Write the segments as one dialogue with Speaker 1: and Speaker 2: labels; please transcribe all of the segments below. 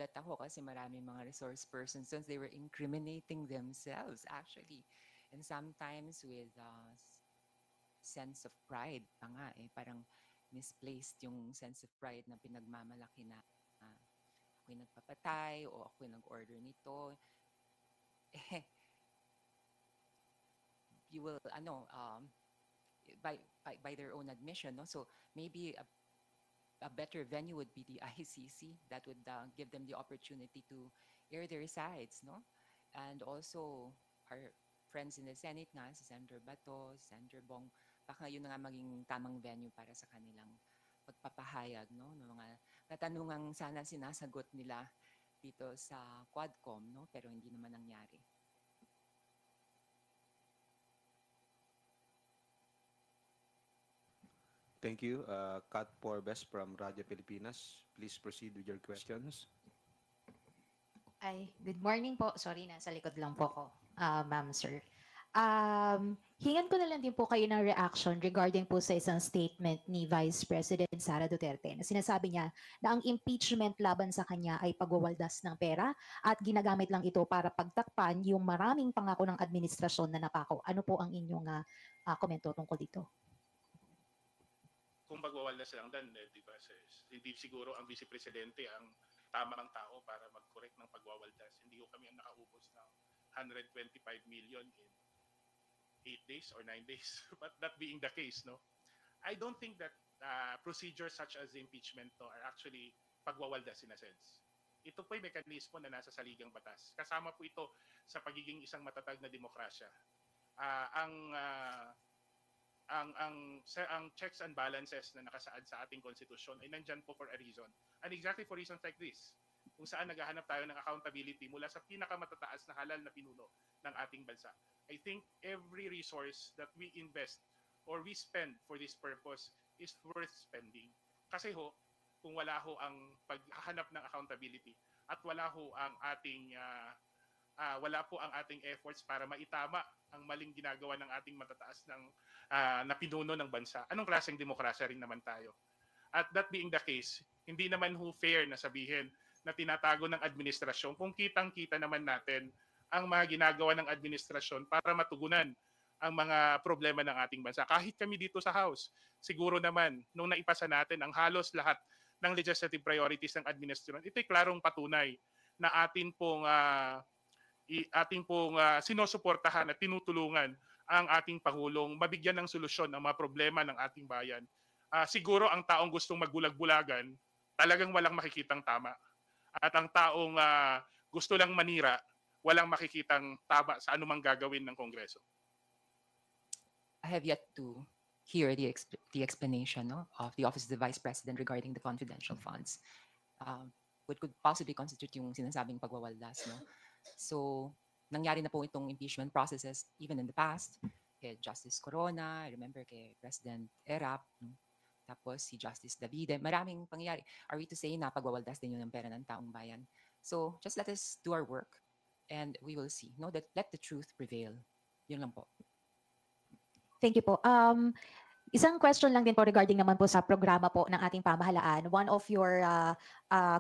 Speaker 1: nagulat ako kasi maraming mga resource persons since they were incriminating themselves actually. And sometimes with sense of pride pa nga eh, parang misplaced yung sense of pride na pinagmamalaki na ako'y nagpapatay o ako'y nag-order nito. Eh, you will, by their own admission, no? So maybe a better venue would be the ICC that would give them the opportunity to air their sides, no? And also our friends in the Senate nga, si Senator Bato, si Senator Bong, baka yun na nga maging tamang venue para sa kanilang pagpapahayag, no? Ng mga katanungang sana sinasagot nila dito sa Quadcom, no? Pero hindi naman nangyari.
Speaker 2: Thank you. Kat Porbes from Radyo Pilipinas. Please proceed with your questions.
Speaker 3: Ay, good morning po. Sorry, nasa likod lang po ko, ma'am, sir. Hingan ko na lang din po kayo ng reaction regarding po sa isang statement ni Vice President Sara Duterte na sinasabi niya na ang impeachment laban sa kanya ay pagwawaldas ng pera at ginagamit lang ito para pagtakpan yung maraming pangako ng administrasyon na napako. Ano po ang inyong komento tungkol dito?
Speaker 4: Kung pagwawaldas lang dan, di ba, hindi siguro ang Vice Presidente ang tamang tao para mag-correct ng pagwawaldas. Hindi ko kami ang nakaubos ng 125 million in 8 days or 9 days. But that being the case, no, I don't think that procedures such as impeachment are actually pagwawaldas in a sense. Ito po ay mekanismo na nasa saligang batas. Kasama po ito sa pagiging isang matatag na demokrasya. Ang checks and balances na nakasaad sa ating konstitusyon ay nandyan po for a reason. And exactly for reasons like this, kung saan naghahanap tayo ng accountability mula sa pinakamatataas na halal na pinuno ng ating bansa. I think every resource that we invest or we spend for this purpose is worth spending. Kasi kung wala ang paghahanap ng accountability at wala po ang ating efforts para maitama ang maling ginagawa ng ating matataas na pinuno ng bansa, anong klaseng demokrasya rin naman tayo? At that being the case, hindi naman fair na sabihin na tinatago ng administrasyon kung kitang-kita naman natin ang mga ginagawa ng administrasyon para matugunan ang mga problema ng ating bansa. Kahit kami dito sa House, siguro naman, nung naipasa natin ang halos lahat ng legislative priorities ng administrasyon, ito'y klarong patunay na ating pong sinusuportahan at tinutulungan ang ating Pangulong mabigyan ng solusyon ang mga problema ng ating bayan. Siguro ang taong gustong magbulag-bulagan, talagang walang makikitang tama. At ang taong gusto lang manira, walang makikitang tama sa anumang gagawin ng Kongreso.
Speaker 1: I have yet to hear the explanation, no, of the Office of the Vice President regarding the confidential funds. What could possibly constitute yung sinasabing pagwawaldas, no? So, nangyari na po itong impeachment processes even in the past. Kay Justice Corona, I remember kay President Erap, no? Tapos si Justice Davide. Maraming pangyayari. Are we to say na pagwawaldas din yun ng pera ng taong bayan? So, just let us do our work and we will see. No, that let the truth prevail. Yun lang po.
Speaker 3: Thank you po. Isang question lang din po regarding naman po sa programa po ng ating pamahalaan. One of your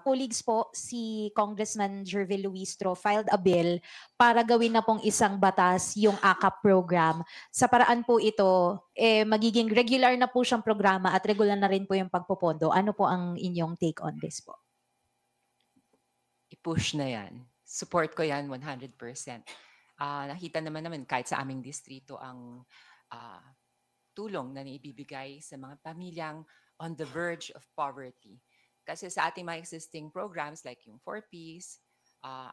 Speaker 3: colleagues po, si Congressman Jervil Luistro, filed a bill para gawin na pong isang batas yung AKAP program. Sa paraan po ito, magiging regular na po siyang programa at regular na rin po yung pagpopondo. Ano po ang inyong take on this po?
Speaker 1: I-push na yan. Support ko yan 100%. Nakita naman kahit sa aming distrito ang tulong na naibibigay sa mga pamilyang on the verge of poverty. Kasi sa ating mga existing programs like yung 4Ps,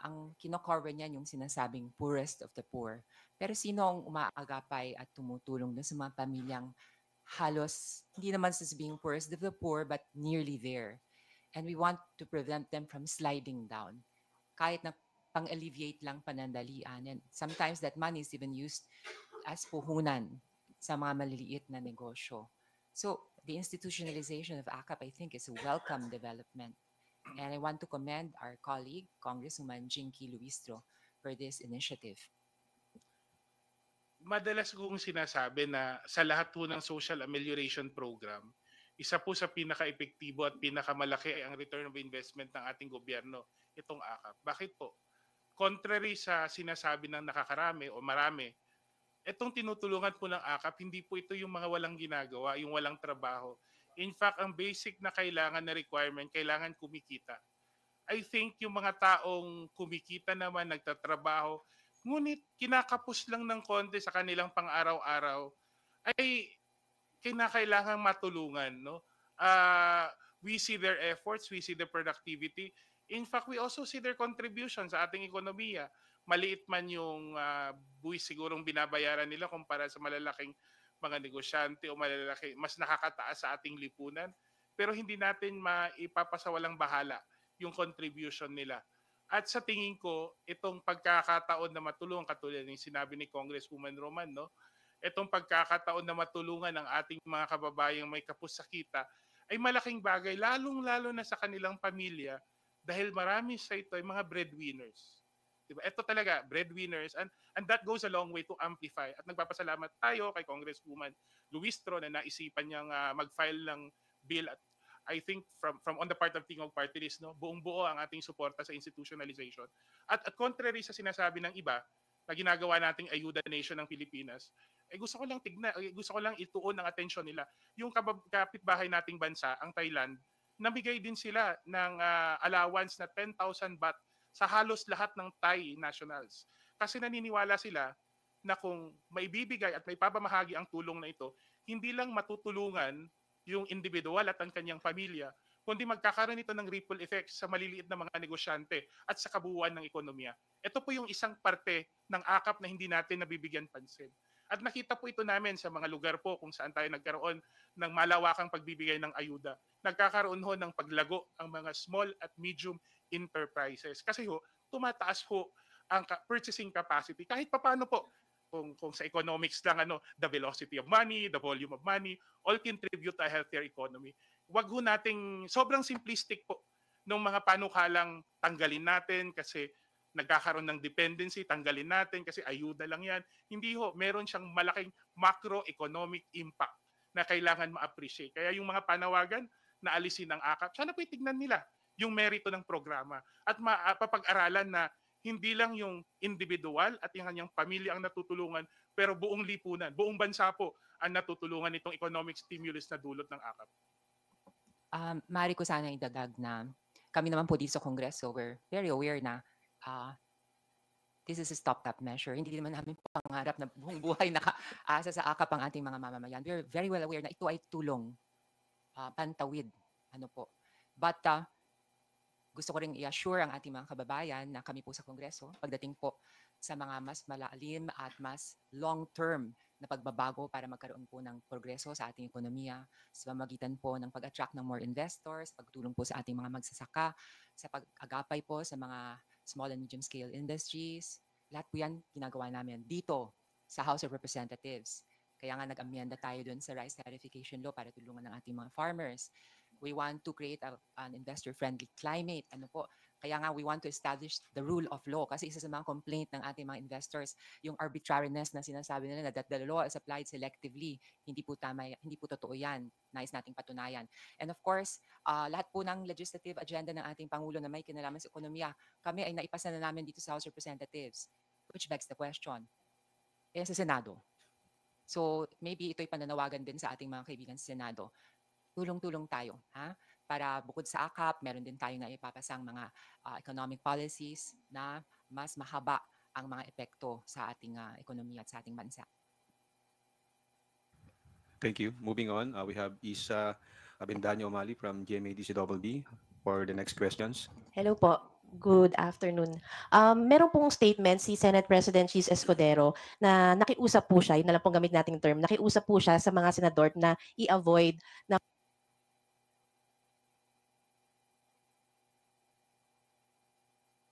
Speaker 1: ang kino-cover niyan yung sinasabing poorest of the poor. Pero sino ang umaagapay at tumutulong na sa mga pamilyang halos, hindi naman sasabihin poorest of the poor, but nearly there. And we want to prevent them from sliding down. Kahit na pang-alleviate lang panandalian. And sometimes that money is even used as puhunan sa mga maliliit na negosyo. So, the institutionalization of AKAP, I think, is a welcome development. And I want to commend our colleague, Congresswoman Jinky Luistro, for this initiative.
Speaker 4: Madalas kong sinasabi na sa lahat po ng social amelioration program, isa po sa pinaka-epektibo at pinakamalaki ay ang return of investment ng ating gobyerno, itong AKAP. Bakit po? Contrary sa sinasabi ng nakakarami o marami, itong tinutulungan po ng AKAP, hindi po ito yung mga walang ginagawa, yung walang trabaho. In fact, ang basic na kailangan na requirement, kailangan kumikita. I think yung mga taong kumikita naman, nagtatrabaho, ngunit kinakapos lang ng konti sa kanilang pang-araw-araw, ay kinakailangan matulungan. No? We see their efforts, we see their productivity. In fact, we also see their contribution sa ating ekonomiya. Maliit man yung buwis sigurong binabayaran nila kumpara sa malalaking mga negosyante o malalaki, mas nakakataas sa ating lipunan. Pero hindi natin maipapasawalang bahala yung contribution nila. At sa tingin ko, itong pagkakataon na matulungan, katulad ng sinabi ni Congresswoman Roman, no? Itong pagkakataon na matulungan ang ating mga kababayang may kapusakita ay malaking bagay, lalong-lalo na sa kanilang pamilya dahil marami sa ito ay mga breadwinners. Diba? Ito talaga, breadwinners, and that goes a long way to amplify. At nagpapasalamat tayo kay Congresswoman Luistro na naisipan niyang mag-file ng bill at I think from on the part of Tingog Party List, no, buong-buo ang ating suporta sa institutionalization. At contrary sa sinasabi ng iba na ginagawa nating ayuda nation ng Pilipinas, gusto ko lang ituon ng atensyon nila. Yung kapitbahay nating bansa, ang Thailand, nabigay din sila ng allowance na 10,000 baht sa halos lahat ng Thai nationals. Kasi naniniwala sila na kung maibibigay at may pamamahagi ang tulong na ito, hindi lang matutulungan yung individual at ang kanyang pamilya, kundi magkakaroon ito ng ripple effect sa maliliit na mga negosyante at sa kabuuan ng ekonomiya. Ito po yung isang parte ng AKAP na hindi natin nabibigyan pansin. At nakita po ito namin sa mga lugar po kung saan tayo nagkaroon ng malawakang pagbibigay ng ayuda. Nagkakaroon ho ng paglago ang mga small at medium enterprises. Kasi ho, tumataas ho ang purchasing capacity. Kahit papaano po, kung sa economics lang, the velocity of money, the volume of money, all contribute to a healthier economy. Wag ho nating, sobrang simplistic po ng mga panukalang tanggalin natin kasi nagkakaroon ng dependency, tanggalin natin kasi ayuda lang yan. Hindi ho, meron siyang malaking macroeconomic impact na kailangan ma-appreciate. Kaya yung mga panawagan na alisin ng AKAP, sana po itignan nila yung merito ng programa at mapapag-aralan na hindi lang yung individual at yung kanyang pamilya ang natutulungan, pero buong lipunan, buong bansa po ang natutulungan nitong economic stimulus na dulot ng AKAP.
Speaker 1: Maaari ko sana idagdag na kami naman po dito sa Kongreso, we're very aware na this is a stopgap measure. Hindi naman namin pangarap na buong buhay nakaasa sa AKAP ang ating mga mamamayan. We're very well aware na ito ay tulong, pantawid. But gusto ko rin i-assure ang ating mga kababayan na kami po sa Kongreso, pagdating po sa mga mas malalim at mas long-term na pagbabago para magkaroon po ng progreso sa ating ekonomiya, sa pamamagitan po ng pag-attract ng more investors, pagtulong po sa ating mga magsasaka, sa pag-agapay po sa mga small and medium scale industries. Lahat po yan ginagawa namin dito sa House of Representatives. Kaya nga nag-amyenda tayo dun sa rice tariffication law para tulungan ng ating mga farmers. We want to create an investor-friendly climate. Kaya nga we want to establish the rule of law. Kasi isa sa mga complaint ng ating mga investors, yung arbitrariness na sinasabi nila that the law is applied selectively. Hindi po tama, hindi po totoo yan. Nais nating patunayan. And of course, lahat po ng legislative agenda ng ating Pangulo na may kinalaman sa ekonomiya, kami ay naipasa na namin dito sa House of Representatives. Which begs the question, sa Senado. So maybe ito'y pananawagan din sa ating mga kaibigan sa Senado. Tulong-tulong tayo, para bukod sa AKAP, meron din tayo na ipapasang mga economic policies na mas mahaba ang mga epekto sa ating ekonomiya at sa ating bansa.
Speaker 2: Thank you. Moving on, we have Isa Abendaño Omali from GMA-DCWD for the next questions.
Speaker 5: Hello po. Good afternoon. Meron pong statement si Senate President Chis Escudero na nakiusap po siya, yun na lang pong gamit nating term, nakiusap po siya sa mga senador na i-avoid na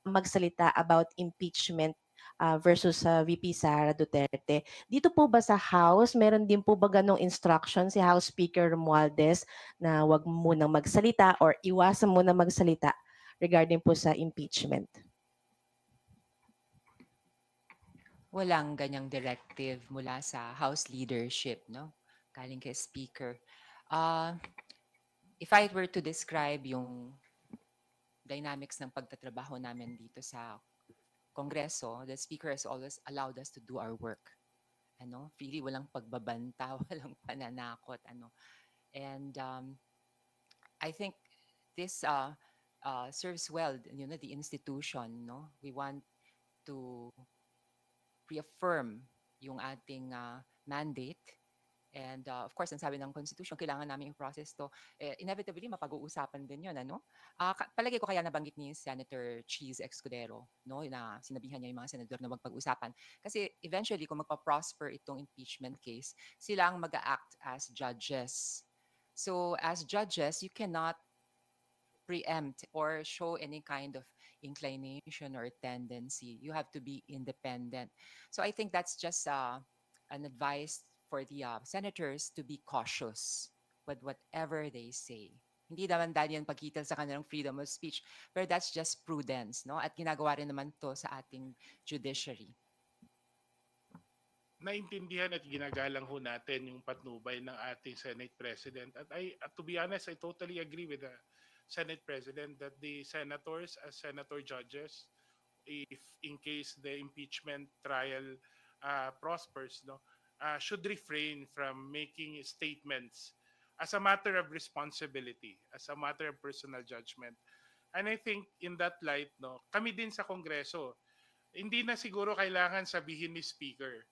Speaker 5: magsalita about impeachment versus VP Sara Duterte. Dito po ba sa House, meron din po ba ganong instruction si House Speaker Romualdez na wag munang magsalita or iwasan muna magsalita regarding po sa impeachment?
Speaker 1: Walang ganyang directive mula sa House leadership, no? Galing kay Speaker. if I were to describe yung dynamics ng pagtatrabaho namin dito sa Kongreso, the Speaker has always allowed us to do our work. Really walang pagbabanta, walang pananakot, And I think this serves well, the institution, no? We want to reaffirm yung ating mandate. And of course, ang sabi ng Constitution, kailangan namin yung process to. Inevitably, mapag-uusapan din yun, palagi ko kaya nabanggit ni Senator Cheese Escudero, no, na sinabihan niya yung mga senador na magpag-usapan. Kasi eventually, kung magpa-prosper itong impeachment case, sila ang mag-act as judges. So as judges, you cannot preempt or show any kind of inclination or tendency. You have to be independent. So I think that's just an advice for the senators to be cautious with whatever they say. Hindi naman dahil yan pagkita sa kanilang freedom of speech, but that's just prudence, no? At ginagawa rin naman to sa ating judiciary.
Speaker 4: Naintindihan at ginagalang ho natin yung patnubay ng ating Senate President. At to be honest, I totally agree with the Senate President that the senators as senator judges, if in case the impeachment trial prospers, should refrain from making statements as a matter of responsibility, as a matter of personal judgment. And I think in that light, kami din sa Kongreso, hindi na siguro kailangan sabihin ni Speaker.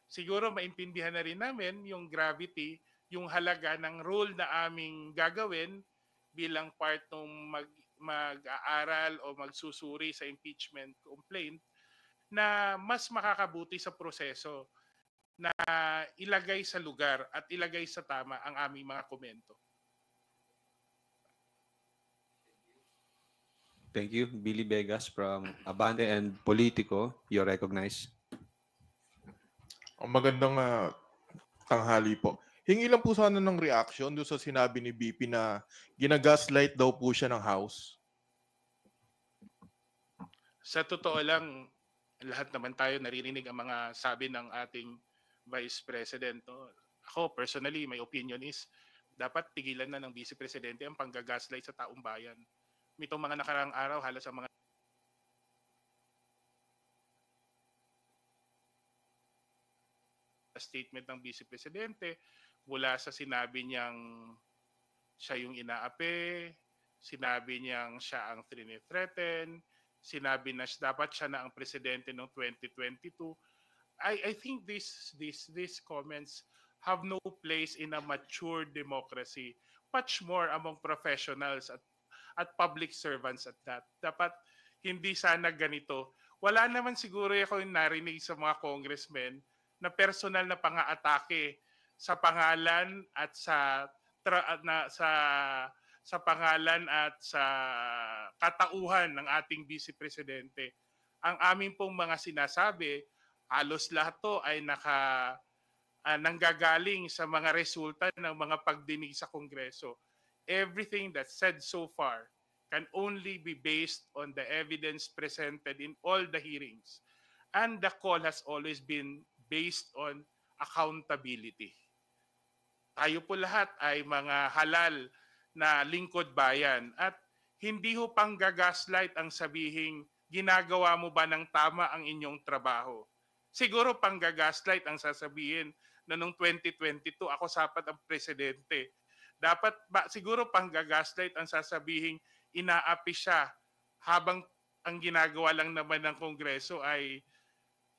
Speaker 4: Siguro maintindihan na rin namin yung gravity, yung halaga ng role na aming gagawin bilang part ng mag-aaral o magsusuri sa impeachment complaint na mas makakabuti sa proseso na ilagay sa lugar at ilagay sa tama ang aming mga komento.
Speaker 2: Thank you. Billy Vegas from Abante and Politico. You're recognized.
Speaker 6: Magandang tanghali po. Hingi lang po sana ng reaction doon sa sinabi ni BP na ginagaslight daw po siya ng House.
Speaker 4: Sa totoo lang, lahat naman tayo naririnig ang mga sabi ng ating Vice President. Ako personally, my opinion is dapat tigilan na ng Vice Presidente ang panggagaslight sa taong bayan. Itong mga nakaraang araw, halos ang mga statement ng Vice Presidente mula sa sinabi niyang siya yung inaapi, sinabi niyang siya ang threaten, sinabi na dapat siya na ang presidente noong 2022. I think these comments have no place in a mature democracy, much more among professionals at public servants at that. Dapat hindi sana ganito. Wala naman siguro ako yung narinig sa mga congressmen na personal na pang-aatake sa pangalan at sa pangalan at sa katauhan ng ating Vice Presidente. Ang aming pong mga sinasabi, halos lahat to ay nanggagaling sa mga resulta ng mga pagdinig sa Kongreso. Everything that's said so far can only be based on the evidence presented in all the hearings. And the call has always been based on accountability. Tayo po lahat ay mga halal na lingkod bayan at hindi ho pang gagaslight ang sabihing ginagawa mo ba ng tama ang inyong trabaho. Siguro pang gagaslight ang sasabihin na noong 2022 ako sapat ang presidente. Dapat siguro pang gagaslight ang sasabihin inaapi siya habang ang ginagawa lang naman ng Kongreso ay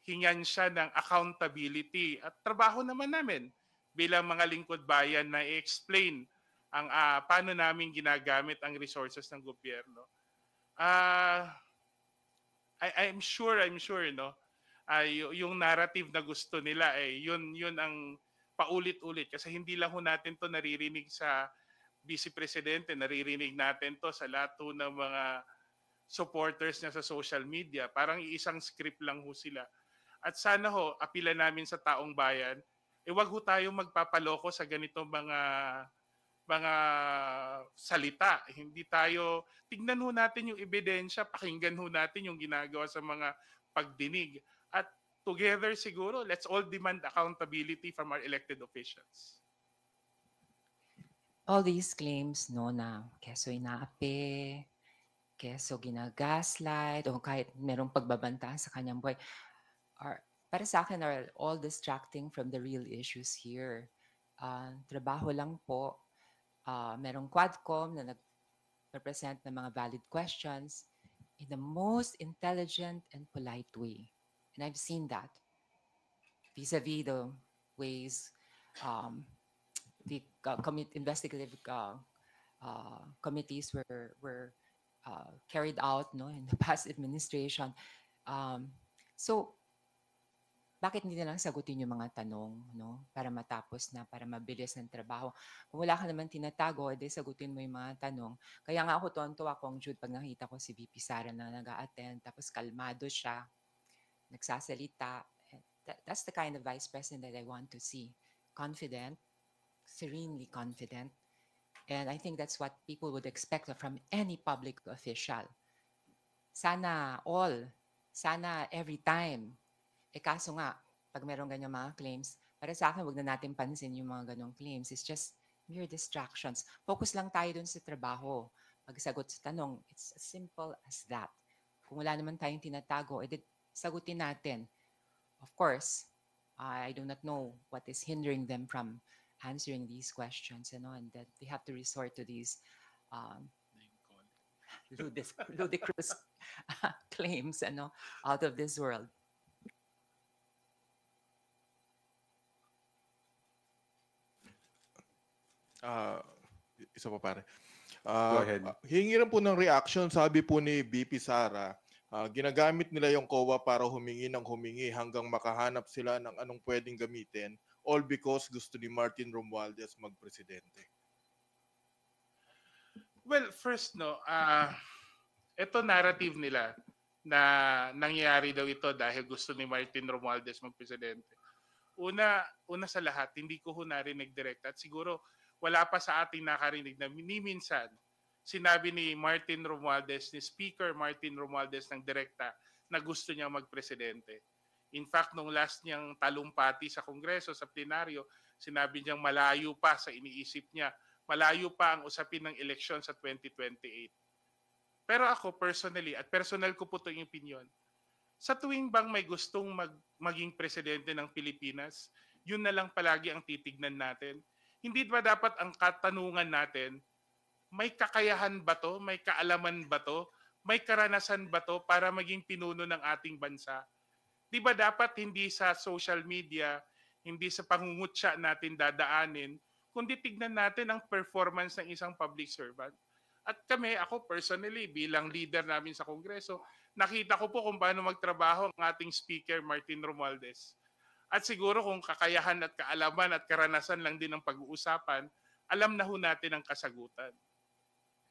Speaker 4: hingan siya ng accountability at trabaho naman namin bilang mga lingkod bayan na i-explain ang paano namin ginagamit ang resources ng gobyerno. I'm sure yung narrative na gusto nila yun ang paulit-ulit kasi hindi lang ho natin to naririnig sa Vice Presidente, naririnig natin to sa lahat ng mga supporters niya sa social media. Parang iisang script lang ho sila. At sana ho, apila namin sa taong bayan, wag ho tayong magpapaloko sa ganitong mga salita. Hindi tayo, tignan ho natin yung ebidensya, pakinggan ho natin yung ginagawa sa mga pagdinig. At together siguro, let's all demand accountability from our elected officials.
Speaker 1: all these claims, no, na keso inaapi, keso ginagaslight, o kahit merong pagbabanta sa kanyang buhay, are, para sa akin, are all distracting from the real issues here. Trabaho lang po. Merong Quadcom na nag-represent ng mga valid questions in the most intelligent and polite way. And I've seen that vis-a-vis the ways the investigative committees were carried out, no, in the past administration. So, bakit hindi na lang sagutin yung mga tanong, no, para matapos na, para mabilis ng trabaho? Kung wala ka naman tinatago, edi sagutin mo yung mga tanong. Kaya nga ako tuwan-tuwa, Kong Jude, pag nakita ko si VP Sara na nag-a-attend, tapos kalmado siya, nagsasalita. That's the kind of vice president that I want to see. Confident, serenely confident. And I think that's what people would expect from any public official. Sana all, sana every time. Kaso nga, pag merong ganyang mga claims, para sa akin, wag na natin pansin yung mga ganong claims. It's just mere distractions. Focus lang tayo dun sa trabaho. Pagsagot sa tanong, it's as simple as that. Kung wala naman tayong tinatago, edi sagutin natin. Of course, I do not know what is hindering them from answering these questions, and that they have to resort to these ludicrous claims, out of this world.
Speaker 6: Isa pa pare.
Speaker 2: Go ahead.
Speaker 6: Hingi rin po ng reaction, sabi po ni VP Sara, ginagamit nila yung COA para humingi ng humingi hanggang makahanap sila ng anong pwedeng gamitin, all because gusto ni Martin Romualdez magpresidente.
Speaker 4: Well, first, ito narrative nila na nangyayari daw ito dahil gusto ni Martin Romualdez magpresidente. Una sa lahat, hindi ko narinig direct at siguro wala pa sa ating nakarinig na minsan sinabi ni Martin Romualdez, ni Speaker Martin Romualdez ng direkta na gusto niya magpresidente. In fact, nung last niyang talumpati sa Kongreso, sa plenaryo, sinabi niyang malayo pa sa iniisip niya, malayo pa ang usapin ng eleksyon sa 2028. Pero ako personally, at personal ko po ito yung opinion, sa tuwing bang may gustong maging presidente ng Pilipinas, yun na lang palagi ang titignan natin. Hindi ba dapat ang katanungan natin, may kakayahan ba to? May kaalaman ba to? May karanasan ba to para maging pinuno ng ating bansa? Di ba dapat hindi sa social media, hindi sa pangungutya natin dadaanin, kundi tignan natin ang performance ng isang public servant? At ako personally, bilang leader namin sa Kongreso, nakita ko po kung paano magtrabaho ang ating Speaker Martin Romualdez. At siguro kung kakayahan at kaalaman at karanasan lang din ang pag-uusapan, alam na natin ang kasagutan.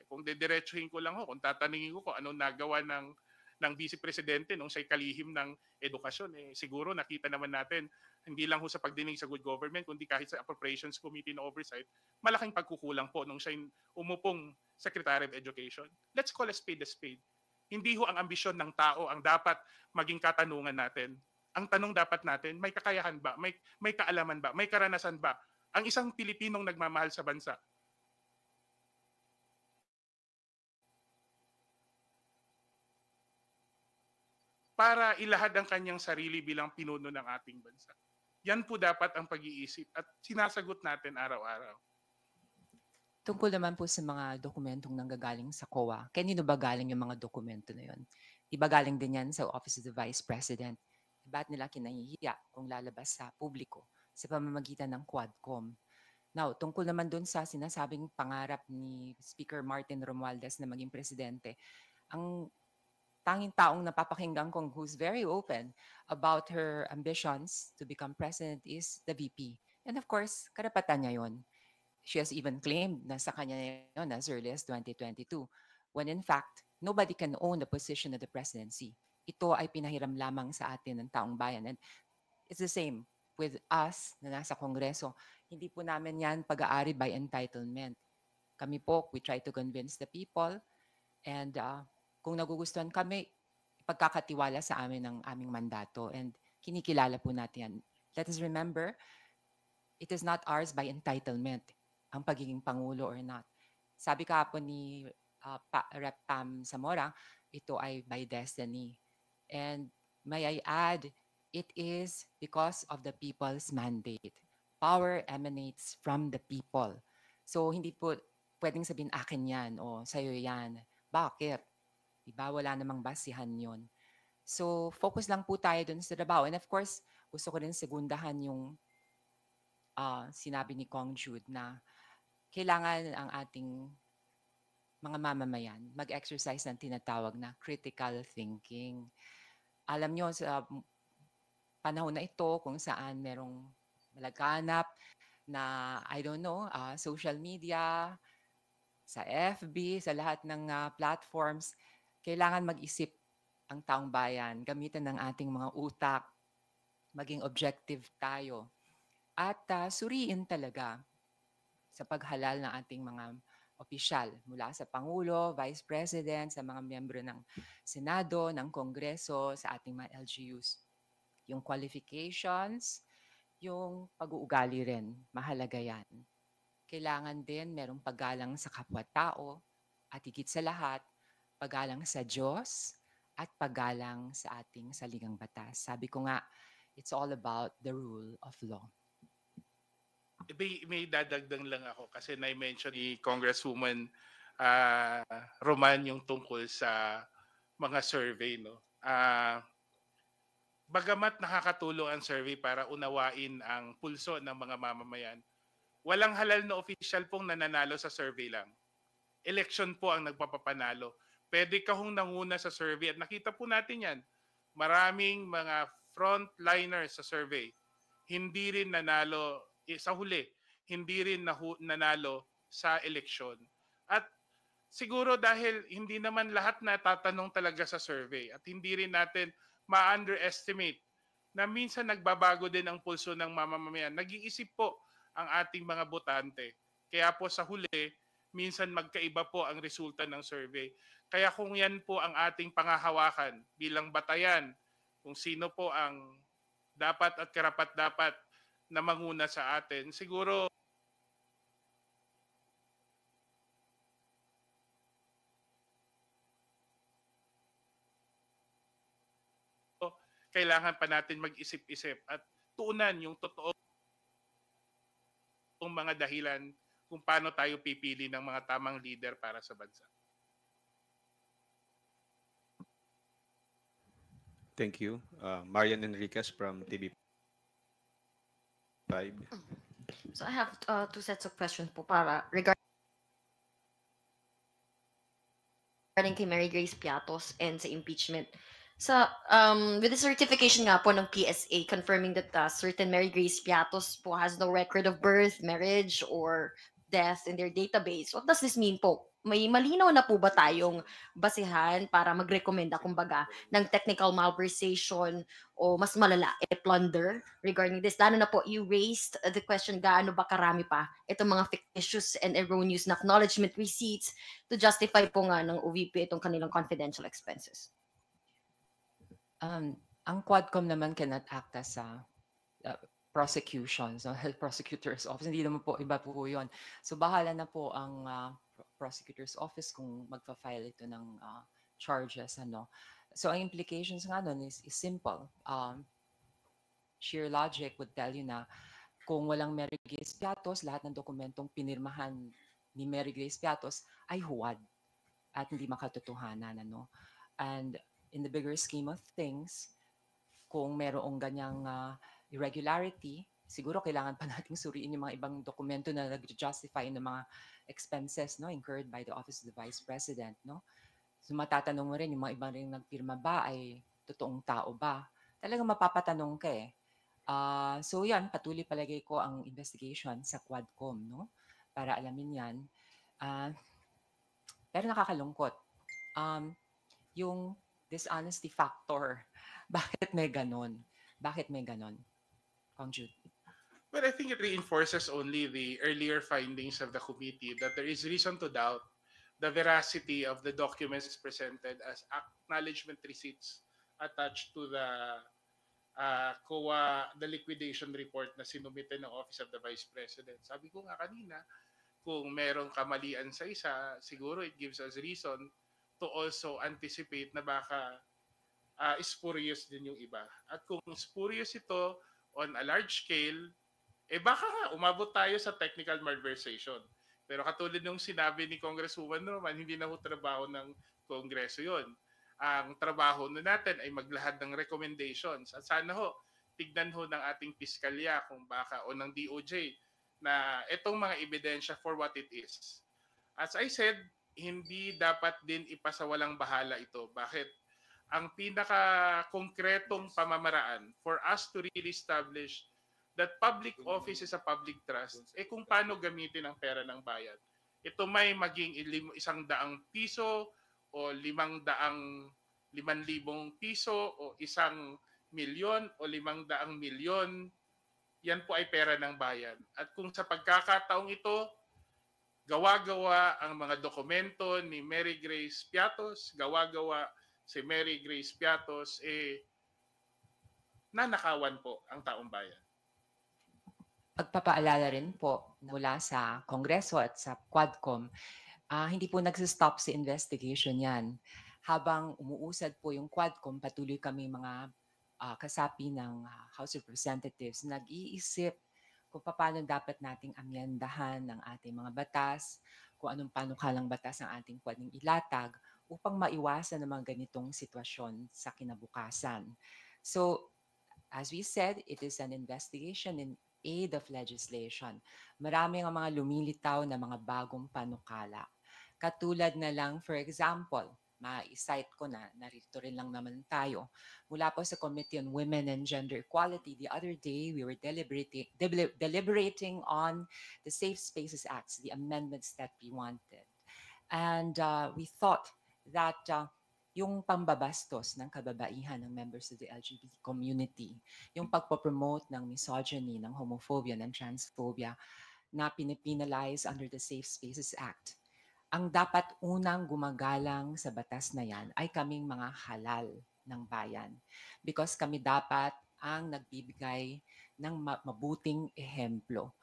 Speaker 4: Kung dediretsuhin ko lang kung tatanungin ko kung anong nagawa ng Vice Presidente nung siya'y kalihim ng edukasyon, siguro nakita naman natin, hindi lang sa pagdinig sa good government, kundi kahit sa Appropriations Committee na oversight, malaking pagkukulang po nung siya'y umupong Secretary of Education. Let's call a spade a spade. Hindi ang ambisyon ng tao ang dapat maging katanungan natin. Ang tanong dapat natin, may kakayahan ba? May kaalaman ba? May karanasan ba? Ang isang Pilipinong nagmamahal sa bansa. Para ilahad ang kanyang sarili bilang pinuno ng ating bansa. Yan po dapat ang pag-iisip at sinasagot natin araw-araw.
Speaker 1: Tungkol naman po sa mga dokumentong nanggagaling sa COA, kanino ba galing yung mga dokumento na yun? Di ba galing din yan sa Office of the Vice President? Ba't nila kinahihiya kung lalabas sa publiko sa pamamagitan ng Quadcom? Now, tungkol naman dun sa sinasabing pangarap ni Speaker Martin Romualdez na maging presidente, ang tanging taong napapakinggan kong who's very open about her ambitions to become president is the VP. And of course, karapatan niya yun. She has even claimed na sa kanya yun as early as 2022, when in fact, nobody can own the position of the presidency. Ito ay pinahiram lamang sa atin ng taong bayan. And it's the same with us na nasa Kongreso. Hindi po namin yan pag-aari by entitlement. Kami po, we try to convince the people. And kung nagugustuhan kami, pagkakatiwala sa amin ng aming mandato. And kinikilala po natin yan. Let us remember, it is not ours by entitlement. ang pagiging Pangulo or not. Sabi kahapon ni Rep. Pam Zamora, ito ay by destiny. And may I add, it is because of the people's mandate. Power emanates from the people. So hindi po pwedeng sabihin akin yan o sa'yo yan. Bakit? Diba? Wala namang basihan yun. So focus lang po tayo dun sa trabaho. And of course, gusto ko rin segundahan yung sinabi ni Kong Jude na kailangan ang ating mga mamamayan mag-exercise ng tinatawag na critical thinking. Alam nyo, sa panahon na ito kung saan merong malaganap na, I don't know, social media, sa FB, sa lahat ng platforms, kailangan mag-isip ang taong bayan, gamitan ng ating mga utak, maging objective tayo, at suriin talaga sa paghalal ng ating mga opisyal mula sa Pangulo, Vice President, sa mga miyembro ng Senado, ng Kongreso, sa ating mga LGUs. Yung qualifications, yung pag-uugali rin, mahalaga yan. Kailangan din merong paggalang sa kapwa-tao at higit sa lahat, paggalang sa Diyos at paggalang sa ating saligang batas. Sabi ko nga, it's all about the rule of law.
Speaker 4: May dadagdag lang ako kasi na-mention ni Congresswoman Roman yung tungkol sa mga survey, no. Bagamat nakakatulong ang survey para unawain ang pulso ng mga mamamayan, walang halal na official pong nananalo sa survey lang. Election po ang nagpapapanalo. Pwede ka hong nanguna sa survey at nakita po natin yan. Maraming mga frontliners sa survey, hindi rin nanalo sa huli, hindi rin nanalo sa eleksyon. At siguro dahil hindi naman lahat natatanong talaga sa survey at hindi rin natin ma-underestimate na minsan nagbabago din ang pulso ng mamamayan. Nag-iisip po ang ating mga botante. Kaya po sa huli, minsan magkaiba po ang resulta ng survey. Kaya kung yan po ang ating pangahawakan bilang batayan, kung sino po ang dapat at karapat-dapat na manguna sa atin, siguro kailangan pa natin mag-isip-isip at tuunan yung totoong mga dahilan kung paano tayo pipili ng mga tamang leader para sa bansa.
Speaker 2: Thank you. Marian Enriquez from TV5.
Speaker 7: So I have two sets of questions po para regarding kay Mary Grace Piatos and sa impeachment. Sa with the certification nga po ng PSA confirming that certain Mary Grace Piatos po has no record of birth, marriage, or death in their database. What does this mean po? May malinaw na po ba tayong basihan para magrekomenda kumbaga ng technical malversation o mas malala, plunder regarding this? Lalo na po, you raised the question, gaano ba karami pa itong mga fictitious and erroneous na acknowledgement receipts to justify po nga ng OVP itong kanilang confidential expenses?
Speaker 1: Ang Quadcom naman cannot act as a prosecution, so health prosecutor's office, hindi naman po iba po yun. So bahala na po ang prosecutor's office kung magpa-file ito ng charges. So ang implications nga nun is simple. Sheer logic would tell you na kung walang Mary Grace Piatos, lahat ng dokumentong pinirmahan ni Mary Grace Piatos ay huwad at hindi makatotohanan. And in the bigger scheme of things, kung merong ganyang irregularity, siguro kailangan pa nating suriin yung mga ibang dokumento na nag-justify ng mga expenses incurred by the Office of the Vice President. So matatanong mo rin, yung mga ibang rin nagpirma ba ay totoong tao ba? Talagang mapapatanong ka eh. So yan, patuloy palagay ko ang investigation sa Quadcom, para alamin yan. Pero nakakalungkot. Yung dishonesty factor, bakit may ganon? Bakit may ganon? Kong Jude.
Speaker 4: Well, I think it reinforces only the earlier findings of the committee that there is reason to doubt the veracity of the documents presented as acknowledgement receipts attached to the COA, the liquidation report na sinumite ng Office of the Vice President. Sabi ko nga kanina, kung merong kamalian sa isa, siguro it gives us reason to also anticipate na baka spurious din yung iba. At kung spurious ito on a large scale, baka nga umabot tayo sa technical malversation. Pero katulad nung sinabi ni Congresswoman Norman, hindi na ho trabaho ng Kongreso yon. Ang trabaho na natin ay maglahad ng recommendations. At sana ho, tignan ho ng ating piskalya kung baka o ng DOJ na itong mga ebidensya for what it is. As I said, hindi dapat din ipasawalang bahala ito. Bakit? Ang pinaka-konkretong pamamaraan for us to really establish that public office is a public trust, kung paano gamitin ang pera ng bayan. Ito may maging 100 piso o 500 5,000 piso o 1,000,000 o 500 milyon, yan po ay pera ng bayan. At kung sa pagkakataong ito, gawa-gawa ang mga dokumento ni Mary Grace Piatos, gawa-gawa si Mary Grace Piatos, nanakawan po ang taong bayan.
Speaker 1: Pagpapaalala rin po mula sa Kongreso at sa Quadcom, hindi po nagsistop sa investigation yan. Habang umuusad po yung Quadcom, patuloy kami mga kasapi ng House of Representatives nag-iisip kung paano dapat nating amyendahan ng ating mga batas, kung anong panukalang batas ang ating pwedeng ilatag upang maiwasan ng mga ganitong sitwasyon sa kinabukasan. So, as we said, it is an investigation in aid of legislation. Maraming ang mga lumilitaw na mga bagong panukala. Katulad na lang, for example, ma-cite ko na, narito rin lang naman tayo. Mula po sa Committee on Women and Gender Equality, the other day we were deliberating on the Safe Spaces Act, the amendments that we wanted. And we thought that yung pambabastos ng kababaihan ng members of the LGBT community, yung pagpopromote ng misogyny, ng homophobia, ng transphobia na pinipinalize under the Safe Spaces Act, ang dapat unang gumagalang sa batas na yan ay kaming mga halal ng bayan. Because kami dapat ang nagbibigay ng mabuting ehemplo.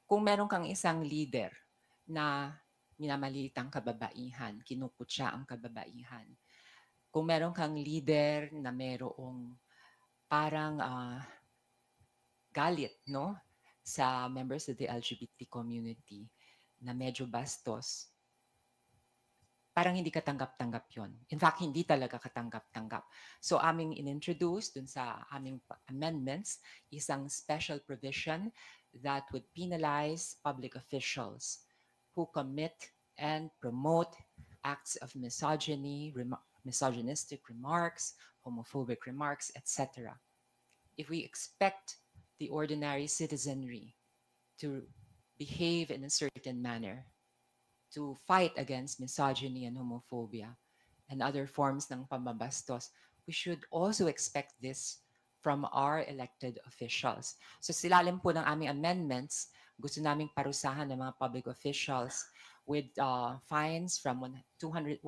Speaker 1: Kung meron kang isang leader na minamaliit ang kababaihan, kinukutya ang kababaihan, kung meron kang leader na merong parang galit, no, sa members of the LGBT community na medyo bastos, parang hindi katanggap-tanggap yon. In fact, hindi talaga katanggap-tanggap. So aming inintroduce dun sa aming amendments isang special provision that would penalize public officials who commit and promote acts of misogyny, misogynistic remarks, homophobic remarks, etc. If we expect the ordinary citizenry to behave in a certain manner, to fight against misogyny and homophobia and other forms ng pambabastos, we should also expect this from our elected officials. So silalim po ng aming amendments, gusto naming parusahan ng mga public officials with fines from 100,000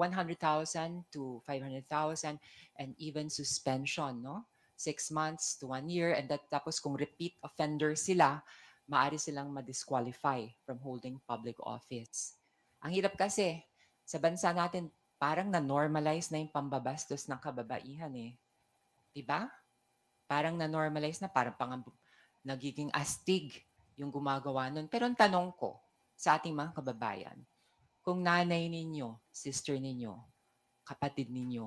Speaker 1: to 500,000 and even suspension, no? 6 months to 1 year, and tapos kung repeat offender sila, maaari silang ma-disqualify from holding public office. Ang hirap kasi, sa bansa natin, parang na-normalize na yung pambabastos ng kababaihan eh. Diba? Parang na-normalize na, parang nagiging astig yung gumagawa nun. Pero ang tanong ko sa ating mga kababayan, kung nanay ninyo, sister ninyo, kapatid ninyo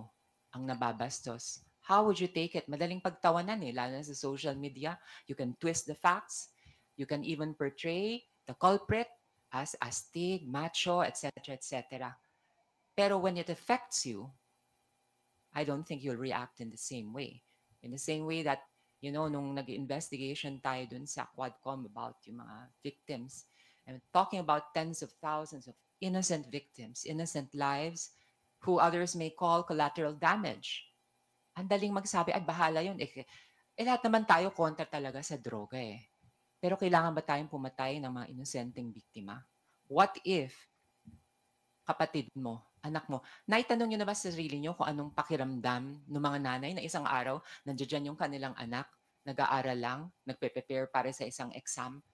Speaker 1: ang nababastos, how would you take it? Madaling pagtawanan eh, lalo na sa social media. You can twist the facts. You can even portray the culprit as astig, macho, etc., etc. Pero when it affects you, I don't think you'll react in the same way. In the same way that, you know, nung nag-investigation tayo dun sa Quadcom about yung mga victims, and talking about tens of thousands of innocent victims, innocent lives, who others may call collateral damage. Ang daling magsabi, ay bahala yun. Lahat naman tayo kontra talaga sa droga eh. Pero kailangan ba tayong pumatay ng mga inosenteng biktima? What if kapatid mo, anak mo, naitanong nyo na ba sa sarili nyo kung anong pakiramdam ng mga nanay na isang araw, nandiyan yung kanilang anak, nag-aaral lang, nagpe-prepare para sa isang exam,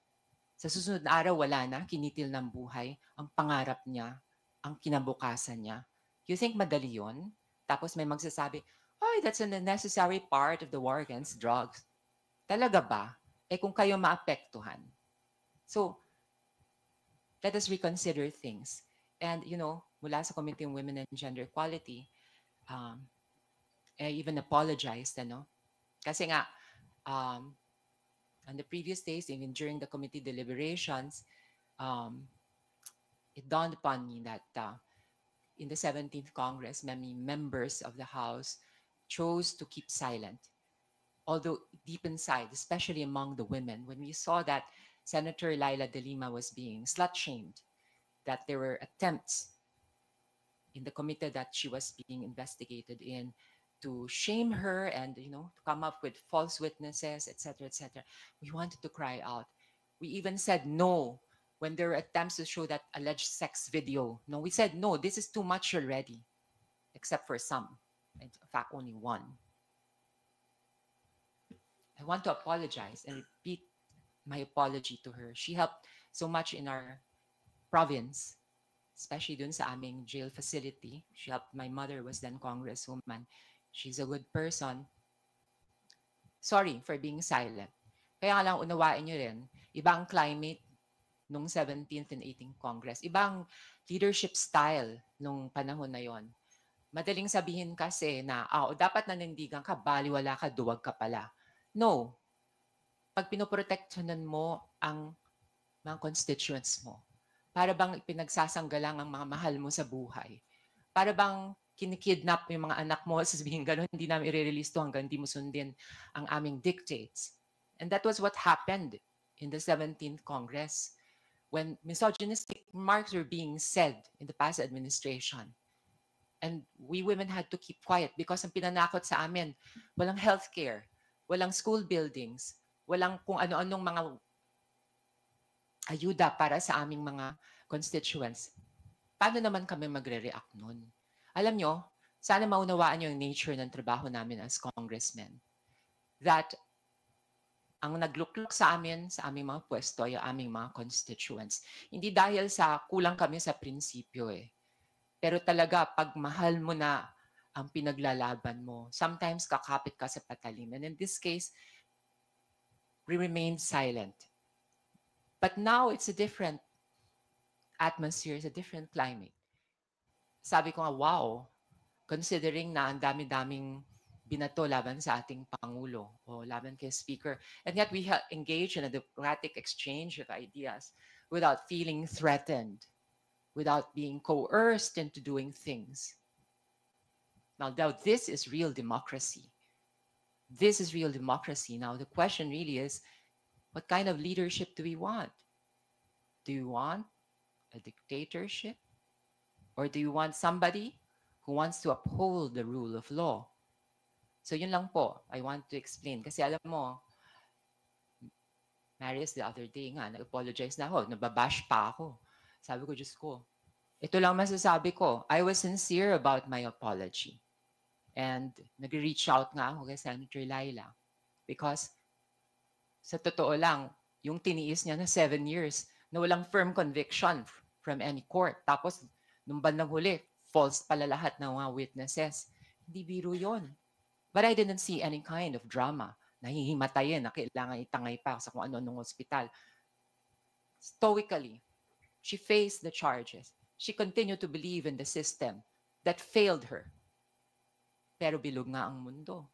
Speaker 1: Sa susunod na araw, wala na, kinitil ng buhay, ang pangarap niya, ang kinabukasan niya. You think madali yun? Tapos may magsasabi, oh, that's a necessary part of the war against drugs. Talaga ba? Eh kung kayo maapektuhan. So, let us reconsider things. And, you know, mula sa Committee on Women and Gender Equality, I even apologized, ano? Kasi nga, on the previous days, even during the committee deliberations, it dawned upon me that in the 17th Congress, many members of the House chose to keep silent. Although deep inside, especially among the women, when we saw that Senator Laila De Lima was being slut-shamed, that there were attempts in the committee that she was being investigated in to shame her and, you know, to come up with false witnesses, etc., etc. We wanted to cry out. We even said no when there were attempts to show that alleged sex video. No, we said no, this is too much already, except for some, in fact, only one. I want to apologize and repeat my apology to her. She helped so much in our province, especially dun sa aming jail facility. She helped, my mother was then congresswoman. She's a good person. Sorry for being silent. Kaya nga lang unawain nyo rin, ibang climate nung 17th and 18th Congress. Ibang leadership style nung panahon na yon. Madaling sabihin kasi na, dapat nanindigan ka, baliwala ka, duwag ka pala. No. Pag pinoprotektahan mo ang mga constituents mo, para bang pinagsasanggalang ang mga mahal mo sa buhay, para bang kinikidnap yung mga anak mo, sasabihin gano'n, hindi namin i-release to hanggang hindi mo sundin ang aming dictates. And that was what happened in the 17th Congress when misogynistic remarks were being said in the past administration. And we women had to keep quiet because ang pinanakot sa amin, walang healthcare, walang school buildings, walang kung ano-anong mga ayuda para sa aming mga constituents. Paano naman kami magre-react nun? Alam nyo, sana maunawaan nyo yung nature ng trabaho namin as congressmen. That ang nagluklok sa amin, sa aming mga pwesto, ay aming mga constituents. Hindi dahil sa kulang kami sa prinsipyo eh. Pero talaga, pag mahal mo na ang pinaglalaban mo, sometimes kakapit ka sa patalim. And in this case, we remained silent. But now it's a different atmosphere, it's a different climate. Sabi ko nga, wow, considering na ang dami-daming binato laban sa ating Pangulo o laban kay Speaker. And yet we engage in a democratic exchange of ideas without feeling threatened, without being coerced into doing things. Now, this is real democracy. This is real democracy. Now, the question really is, what kind of leadership do we want? Do you want a dictatorship? Or do you want somebody who wants to uphold the rule of law? So yun lang po, I want to explain. Kasi alam mo, Marius, the other day nga, nag-apologize na ako, nababash pa ako. Sabi ko, Diyos ko, ito lang masasabi ko, I was sincere about my apology. And nag-reach out nga ako kay Senator Laila. Because sa totoo lang, yung tiniis niya na 7 years, na walang firm conviction from any court. Tapos, nung bandang huli, false pala lahat ng mga witnesses. Hindi biro yun. But I didn't see any kind of drama. Nahihimatayin na kailangan itangay pa sa kung ano-anong ospital. Stoically, she faced the charges. She continued to believe in the system that failed her. Pero bilog nga ang mundo.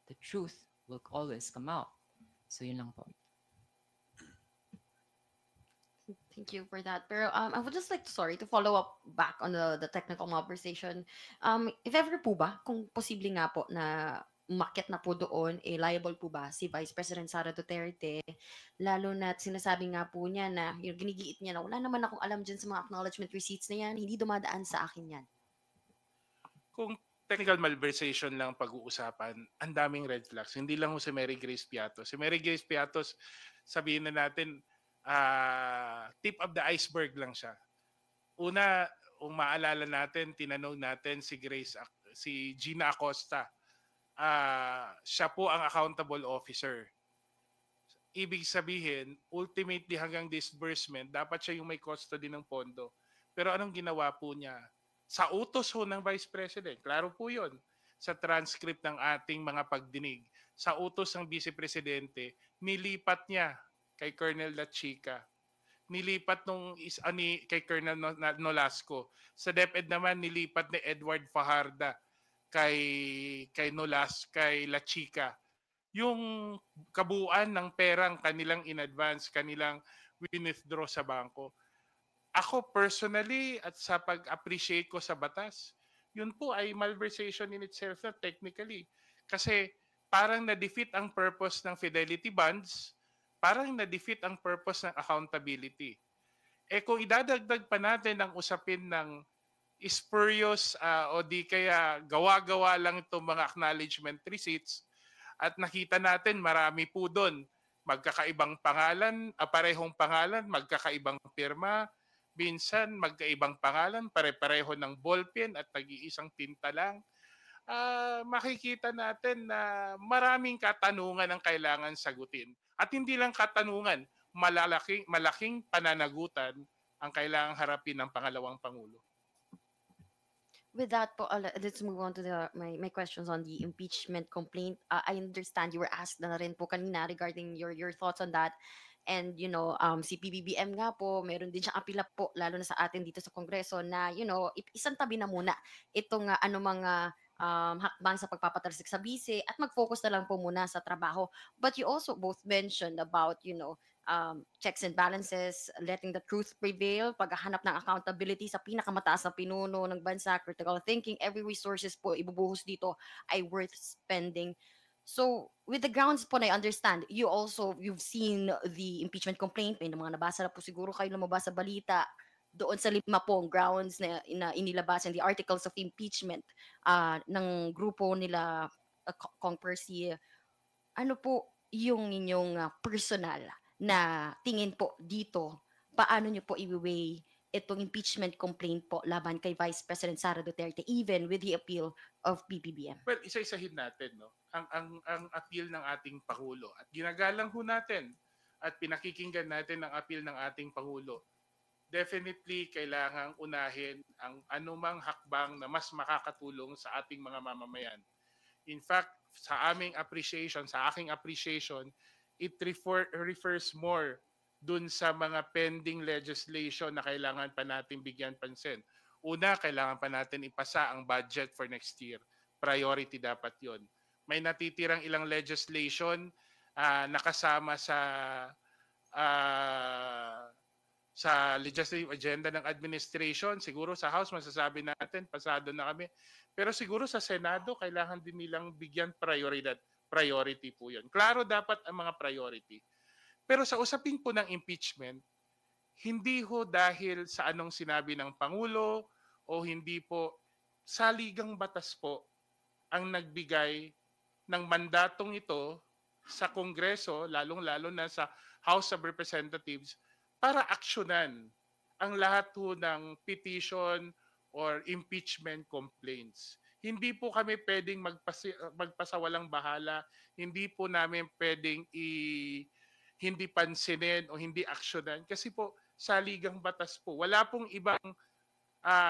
Speaker 1: The truth will always come out. So yun lang po.
Speaker 7: Thank you for that. Pero I would just like to follow up back on the technical conversation. If ever po ba, kung posible nga po na umakyat na po doon, liable po ba si Vice President Sara Duterte? Lalo na sinasabi nga po niya na, yung ginigiit niya na wala naman akong alam dyan sa mga acknowledgement receipts na yan, hindi dumadaan sa akin yan.
Speaker 4: Kung technical malversation lang pag-uusapan, ang daming red flags. Hindi lang ho si Mary Grace Piatos. Si Mary Grace Piatos, sabihin na natin, tip of the iceberg lang siya. Una, kung maalala natin, tinanong natin si Gina Acosta. Siya po ang accountable officer. ibig sabihin, ultimately hanggang disbursement, dapat siya yung may custody ng pondo. Pero anong ginawa po niya? Sa utos ho ng Vice President, klaro po yun, sa transcript ng ating mga pagdinig, sa utos ng Vice Presidente, nilipat niya kay Colonel Lachica. Nilipat kay Colonel Nolasco. Sa DepEd naman, nilipat ni Edward Fajarda kay Lachica. Yung kabuuan ng perang kanilang in advance, kanilang withdraw sa bangko. Ako personally at sa pag-appreciate ko sa batas, yun po ay malversation in itself na technically. Kasi parang na-defeat ang purpose ng fidelity bonds, parang na-defeat ang purpose ng accountability. Eh kung idadagdag pa natin ang usapin ng spurious o di kaya gawa-gawa lang itong mga acknowledgement receipts, at nakita natin marami po doon magkakaibang pangalan, parehong pangalan, magkakaibang pirma, minsan magkaibang pangalan, pare-pareho ng ballpen at nag-iisang tinta lang. Makikita natin na maraming katanungan ang kailangan sagutin. At hindi lang katanungan, malaking pananagutan ang kailangang harapin ng pangalawang Pangulo.
Speaker 7: With that po, let's move on to my questions on the impeachment complaint. I understand you were asked na rin po kanina regarding your thoughts on that. And, si PBBM nga po, meron din siyang apila po, lalo na sa atin dito sa Kongreso, na, isang tabi na muna itong mga hakbang sa pagpapatalsik sa bise at mag-focus na lang po muna sa trabaho. But you also both mentioned about, checks and balances, letting the truth prevail, paghahanap ng accountability sa pinakamataas na pinuno ng bansa, critical thinking, every resources po ibubuhos dito ay worth spending. So, with the grounds po na I understand, you've seen the impeachment complaint, may mga nabasa na po siguro kayo lumabas sa balita doon sa 5 pong grounds na inilabas in the articles of impeachment ng grupo nila Kong Percy. Ano po yung inyong personal na tingin po dito? Paano nyo po i-weigh itong impeachment complaint po laban kay Vice President Sara Duterte even with the appeal of PBBM?
Speaker 4: Well, isa-isahin natin, no? Ang appeal ng ating Pangulo. At ginagalang ho natin at pinakikinggan natin ang appeal ng ating Pangulo. Definitely, kailangang unahin ang anumang hakbang na mas makakatulong sa ating mga mamamayan. In fact, sa aking appreciation, it refers more dun sa mga pending legislation na kailangan pa natin bigyan pansin. Una, kailangan pa natin ipasa ang budget for next year. Priority dapat yon. May natitirang ilang legislation nakasama sa legislative agenda ng administration. Siguro sa House, masasabi natin, pasado na kami. Pero siguro sa Senado, kailangan din nilang bigyan priority po yun. Klaro dapat ang mga priority. Pero sa usapin po ng impeachment, hindi ho dahil sa anong sinabi ng Pangulo o hindi po, saligang batas po ang nagbigay ng mandatong ito sa Kongreso, lalong-lalo na sa House of Representatives, para aksyonan ang lahat po ng petition or impeachment complaints. Hindi po kami pwedeng magpasawalang bahala, hindi po namin pwedeng hindi pansinin o hindi aksyonan kasi po saligang batas po. Wala pong ibang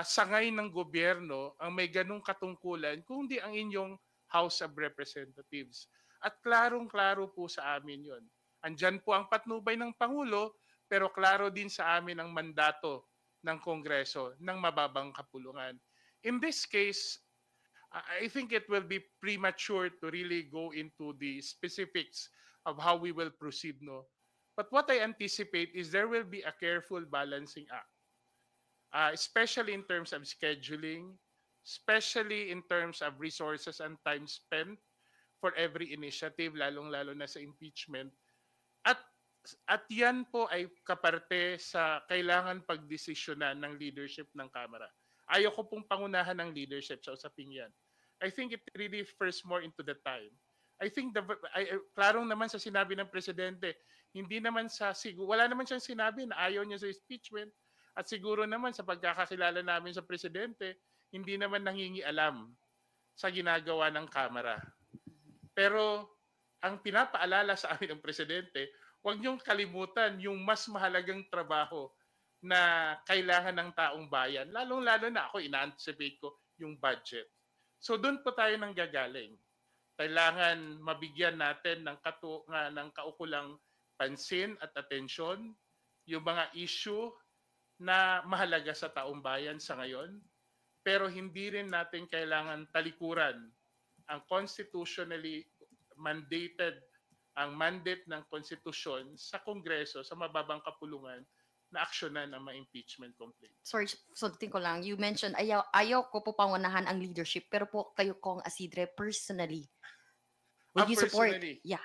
Speaker 4: sangay ng gobyerno ang may ganong katungkulan kundi ang inyong House of Representatives. At klarong-klaro po sa amin yon. Andyan po ang patnubay ng Pangulo, pero klaro din sa amin ang mandato ng Kongreso ng mababang kapulungan. In this case, I think it will be premature to really go into the specifics of how we will proceed, no? But what I anticipate is there will be a careful balancing act, especially in terms of scheduling, especially in terms of resources and time spent for every initiative, lalong-lalo na sa impeachment. At yan po ay kaparte sa kailangan pagdesisyonan ng leadership ng Kamara. Ayoko pong pangunahan ng leadership sa usaping yan. I think it really refers more into the time. I think klarong naman sa sinabi ng Presidente, wala naman siyang sinabi na ayaw niya sa impeachment. At siguro naman sa pagkakakilala namin sa Presidente, hindi naman nangingialam sa ginagawa ng Kamara. Pero ang pinapaalala sa amin ng Presidente, huwag niyong kalimutan yung mas mahalagang trabaho na kailangan ng taong bayan. Lalong-lalo na ako, ina-anticipate ko yung budget. So doon po tayo nang gagaling. Kailangan mabigyan natin ng kaukulang pansin at atensyon yung mga issue na mahalaga sa taong bayan sa ngayon. Pero hindi rin natin kailangan talikuran ang constitutionally mandated, ang mandate ng konstitusyon sa Kongreso, sa mababang kapulungan, na aksyonan ang mga impeachment complaint.
Speaker 7: Sorry, sundin ko lang. You mentioned ayaw ko po pangunahan ang leadership, pero po kayo Kong Asidre personally, will you support?
Speaker 4: Personally,
Speaker 7: Yeah.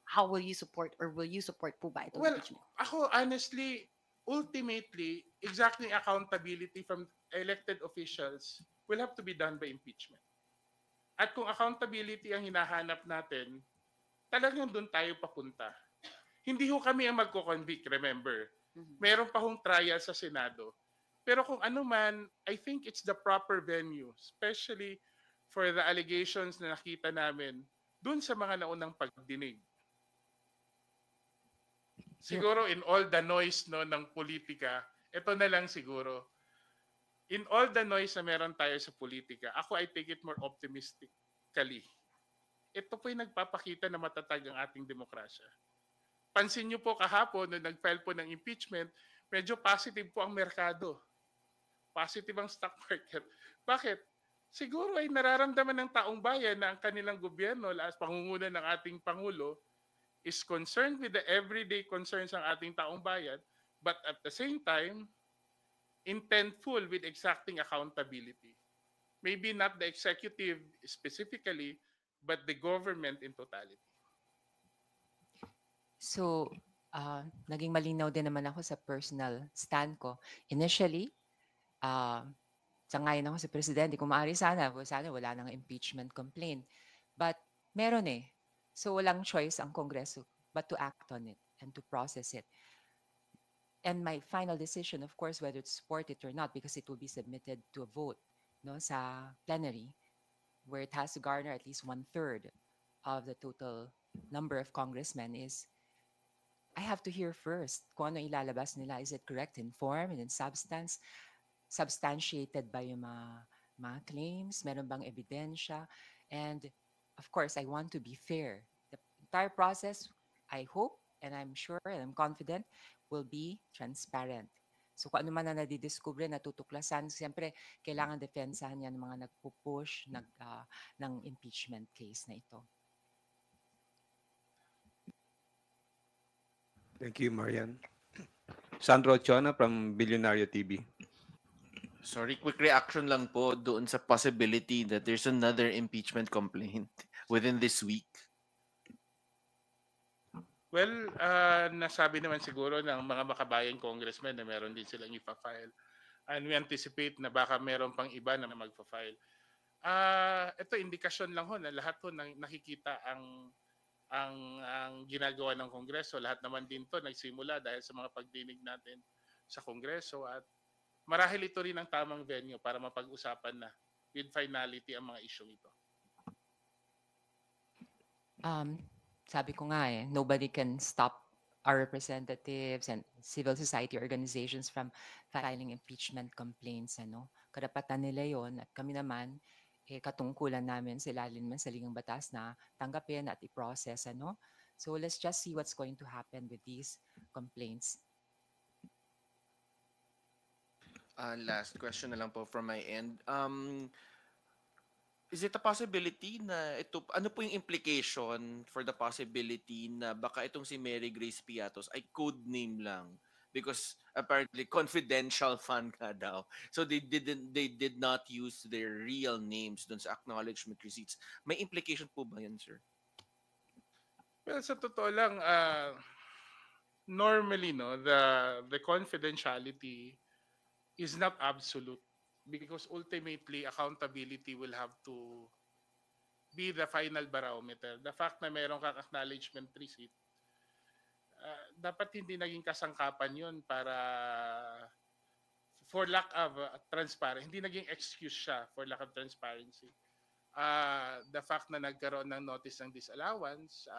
Speaker 7: How will you support or will you support po ba itong
Speaker 4: well,
Speaker 7: impeachment?
Speaker 4: ako honestly, ultimately, exactly accountability from elected officials will have to be done by impeachment. At kung accountability ang hinahanap natin, talagang doon tayo papunta. Hindi ho kami ang magko-convict, remember. Meron pa hong trial sa Senado. Pero kung ano man, I think it's the proper venue, especially for the allegations na nakita namin dun sa mga naunang pagdinig. Siguro in all the noise no ng politika, ito na lang siguro. In all the noise na meron tayo sa politika, ako I take it more optimistically. Ito po yung nagpapakita na matatag ang ating demokrasya. Pansin niyo po kahapon nung nag-file po ng impeachment, medyo positive po ang merkado. Positive ang stock market. Bakit? Siguro ay nararamdaman ng taong bayan na ang kanilang gobyerno, as pangunguna ng ating Pangulo, is concerned with the everyday concerns ng ating taong bayan, but at the same time, intentful with exacting accountability. Maybe not the executive specifically, but the government in totality.
Speaker 1: So, naging malinaw din naman ako sa personal stand ko. Initially, sangayon ako sa presidente, kung maaari sana wala nang impeachment complaint. But meron eh. So walang choice ang Kongreso but to act on it and to process it. And my final decision, of course, whether to support it or not, because it will be submitted to a vote no, sa plenary, where it has to garner at least 1/3 of the total number of congressmen, is I have to hear first kung ano ilalabas nila. Is it correct in form and in substance? Substantiated ba yung mga claims? Meron bang ebidensya? And of course, I want to be fair. The entire process, I hope, and I'm sure, and I'm confident, will be transparent. So kung ano man na nadidiscover, natutuklasan, siyempre, kailangan defensahan yan ng mga nagpupush ng impeachment case na ito.
Speaker 2: Thank you, Marian. Sandro Chona from Billionario TV.
Speaker 8: Sorry, quick reaction lang po doon sa possibility that there's another impeachment complaint within this week.
Speaker 4: Well, nasabi naman siguro ng mga makabayang congressmen na meron din silang ipa-file. And we anticipate na baka meron pang iba na magpa-file. Ito indikasyon lang ho na lahat ho nakikita ang ginagawa ng Kongreso. Lahat naman din to nagsimula dahil sa mga pagdinig natin sa Kongreso at marahil ito rin ang tamang venue para mapag-usapan na with finality ang mga issue ito.
Speaker 1: Sabi ko nga nobody can stop our representatives and civil society organizations from filing impeachment complaints. Karapatan nila yon at kami naman, katungkulan namin sa ilalim ng saligang batas na tanggapin at i-process. So let's just see what's going to happen with these complaints.
Speaker 8: Last question na lang po from my end. Is it a possibility na ano po yung implication for the possibility na baka itong si Mary Grace Piatos ay code name lang? Because apparently confidential fund ka daw. So they did not use their real names dun sa acknowledgement receipts. May implication po ba yan, sir?
Speaker 4: Well, sa totoo lang, normally the confidentiality is not absolute because ultimately accountability will have to be the final barometer. The fact na mayroong kang acknowledgement receipt, dapat hindi naging kasangkapan yun para for lack of transparency. Hindi naging excuse siya for lack of transparency. The fact na nagkaroon ng notice ng disallowance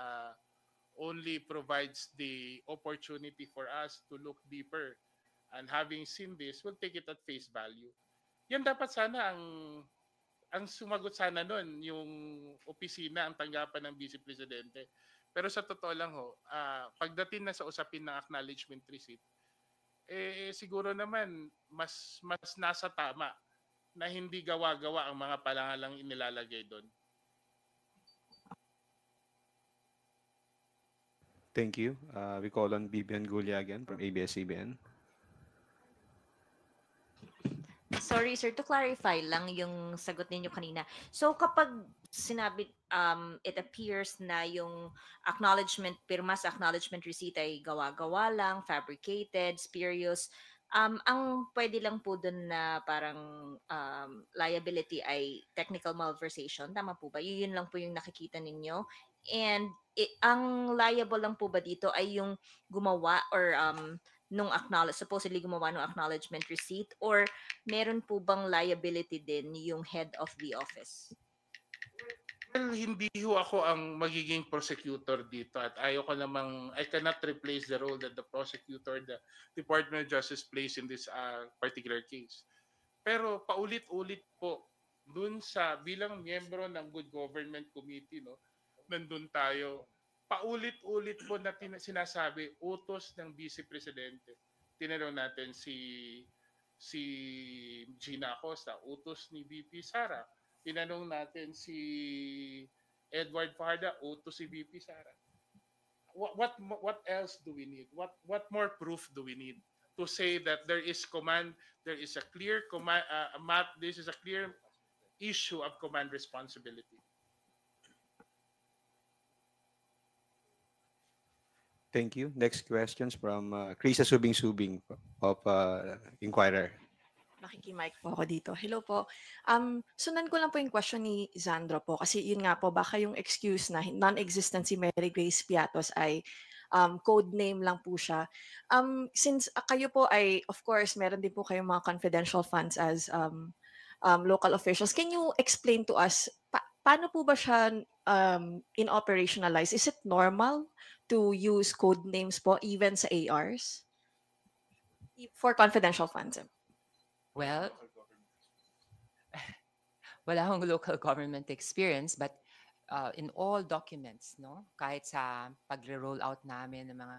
Speaker 4: only provides the opportunity for us to look deeper. And having seen this, we'll take it at face value. Yan dapat sana ang sumagot sana nun, yung opisina, ang tanggapan ng Vice Presidente. Pero sa totoo lang ho, pagdating na sa usapin ng acknowledgement receipt, siguro naman mas nasa tama na hindi gawa-gawa ang mga palangalang inilalagay doon.
Speaker 2: Thank you. We call on Bibian Gulia again from ABS-CBN.
Speaker 9: Sorry sir, to clarify lang yung sagot ninyo kanina. So kapag sinabi, it appears na yung pirma sa acknowledgement receipt ay gawa-gawa lang, fabricated, spurious, ang pwede lang po dun na parang liability ay technical malversation, tama po ba? Yun lang po yung nakikita ninyo. And ang liable lang po ba dito ay yung gumawa or supposedly gumawa ng acknowledgement receipt, or meron po bang liability din yung head of the office?
Speaker 4: Well, hindi ho ako ang magiging prosecutor dito at I cannot replace the role that the prosecutor, the Department of Justice plays in this particular case. Pero paulit-ulit po, dun sa bilang miyembro ng Good Government Committee, no, nandun tayo, paulit-ulit po na sinasabi, utos ng Vice Presidente. Tinanong natin si Gina Acosta, utos ni VP Sara. Tinanong natin si Edward Farda, utos si VP Sara. What else do we need? What more proof do we need to say that there is a clear command, this is a clear issue of command responsibility?
Speaker 2: Thank you. Next questions from Krisa Subing-Subing of Inquirer.
Speaker 10: Makikimic po ako dito. Hello po. Sunan ko lang po yung question ni Zandro po kasi yun nga po, baka yung excuse na non-existent si Mary Grace Piatos ay code name lang po siya. Since kayo po ay, of course, meron din po kayong mga confidential funds as local officials, can you explain to us, paano po ba siya in-operationalize? Is it normal to use code names po even sa ARs for confidential funds?
Speaker 1: Well, wala akong local government experience, but in all documents, no, kahit sa pagre-roll out namin ng mga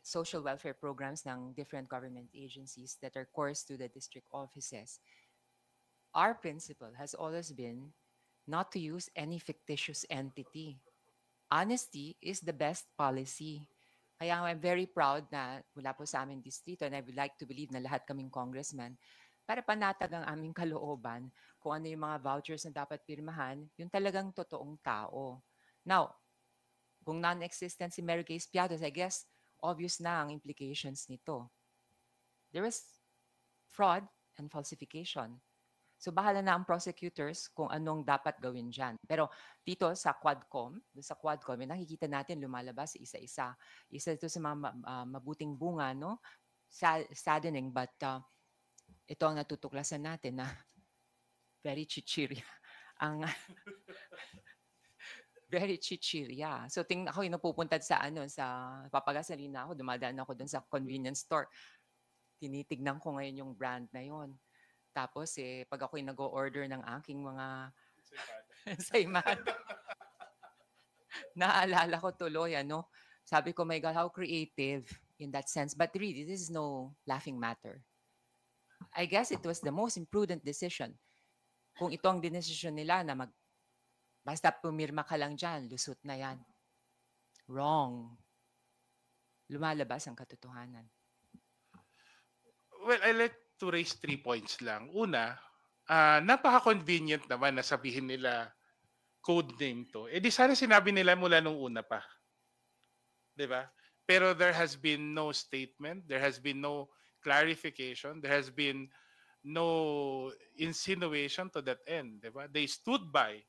Speaker 1: social welfare programs ng different government agencies that are course to the district offices, our principle has always been not to use any fictitious entity. Honesty is the best policy. Kaya I'm very proud na mula po sa aming distrito, and I would like to believe na lahat kaming congressman, para panatag ang aming kalooban kung ano yung mga vouchers na dapat pirmahan, yung talagang totoong tao. Now, kung non-existent si Mary Grace Piatos, I guess obvious na ang implications nito. There is fraud and falsification. So bahala na ang prosecutors kung anong dapat gawin dyan. Pero dito sa Quadcom, may nakikita natin lumalabas isa-isa. Isa ito sa mga mabuting bunga, no? Saddening, but ito ang natutuklasan natin na very chichirya. Very chichirya. So ako yung napupunta sa papagasalina ako, dumadaan ako dun sa convenience store. Tinitignan ko ngayon yung brand na yon. Tapos pag ako'y nag-o-order ng aking mga saymad, naalala ko tuloy, sabi ko, my God, how creative in that sense. But really, this is no laughing matter. I guess it was the most imprudent decision. Kung ito ang decision nila na basta pumirma ka lang dyan, lusot na yan. Wrong. Lumalabas ang katotohanan.
Speaker 4: Well, I like to raise 3 points lang. Una, napaka-convenient naman na sabihin nila code name to. Di sana sinabi nila mula nung una pa. 'Di ba? Pero there has been no statement, there has been no clarification, there has been no insinuation to that end, 'di ba? They stood by.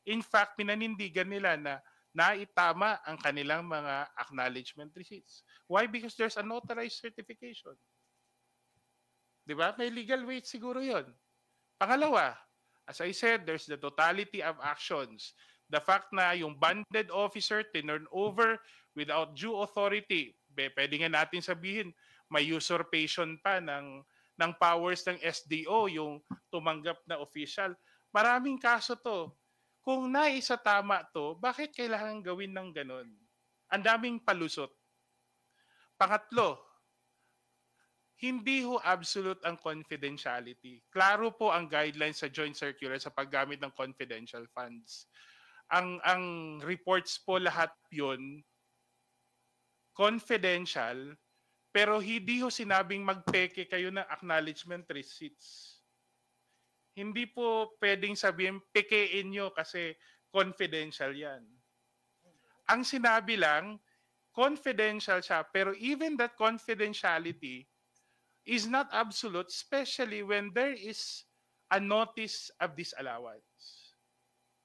Speaker 4: In fact, pinanindigan nila na naitama ang kanilang mga acknowledgement receipts. Why? Because there's an authorized certification. Diba? May legal weight siguro yon. Pangalawa, as I said, there's the totality of actions The fact na yung banded officer tinurn over without due authority, pwede nga natin sabihin, may usurpation pa ng powers ng SDO, yung tumanggap na official. Maraming kaso to. Kung naisatama to, bakit kailangan gawin ng ganun? Ang daming palusot. Pangatlo, hindi ho absolute ang confidentiality. Klaro po ang guidelines sa joint circular sa paggamit ng confidential funds. Ang reports po lahat yun, confidential, pero hindi ho sinabing magpeke kayo ng acknowledgement receipts. Hindi po pwedeng sabihin, pekein nyo kasi confidential yan. Ang sinabi lang, confidential siya, pero even that confidentiality is not absolute, especially when there is a notice of disallowance.